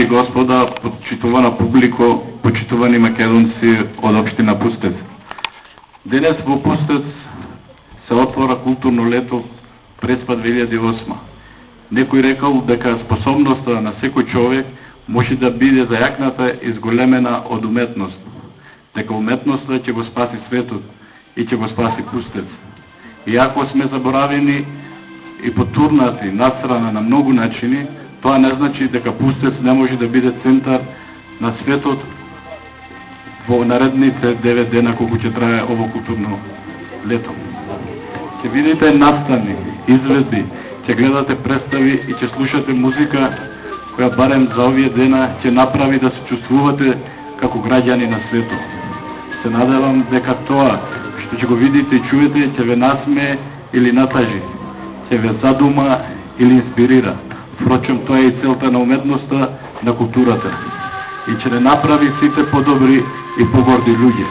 господа, почитувана публико, почитувани македонци од општина Пустец. Денес во Пустец се отвора културно лето Преспа 2008. Некој рекал дека способноста на секој човек може да биде зајакната и зголемена од уметност. Дека уметноста ќе го спаси светот и ќе го спаси Пустец. Иако сме заборавени и потурнати настрана на многу начини, тоа не значи дека Пустец не може да биде центар на светот во наредните 9 дена колку ќе трае ово културно лето. Ќе видите настани, изведби, ќе гледате представи и ќе слушате музика која барем за овие дена ќе направи да се чувствувате како граѓани на светот. Се надевам дека тоа што ќе го видите и чуете ќе ве насмее или натажи, ќе ве задума или инспирира. Впрочем, тоа е и целта на уметноста, на културата. И ќе не направи сите подобри и погорди луѓе.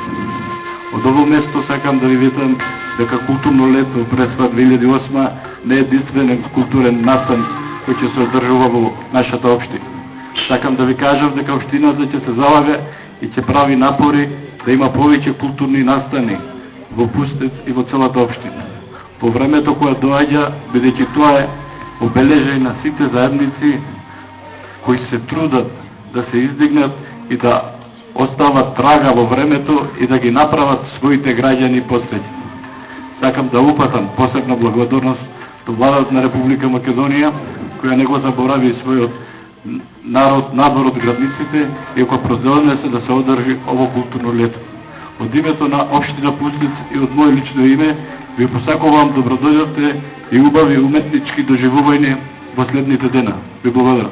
Од ово место сакам да ви ветам дека културно лето Преспа 2008 не е единствен културен настан кој ќе се одржува во нашата општина. Сакам да ви кажам дека општината ќе се залага и ќе прави напори да има повеќе културни настани во Пустец и во целата општина. По времето кое доаѓа, бидејќи тоа е обележај на сите заедници кои се трудат да се издигнат и да остават трага во времето и да ги направат своите граѓани посреќни. Сакам да упатам посебна благодарност до владата на Република Македонија, која не го заборави својот народ, набор од градниците и која продолжи да се одржи ово културно лето. Од името на општина Пустец и од моје лично име ви посакувам добродојдовте и убави уметнички доживување во следните дена. Ви благодарам.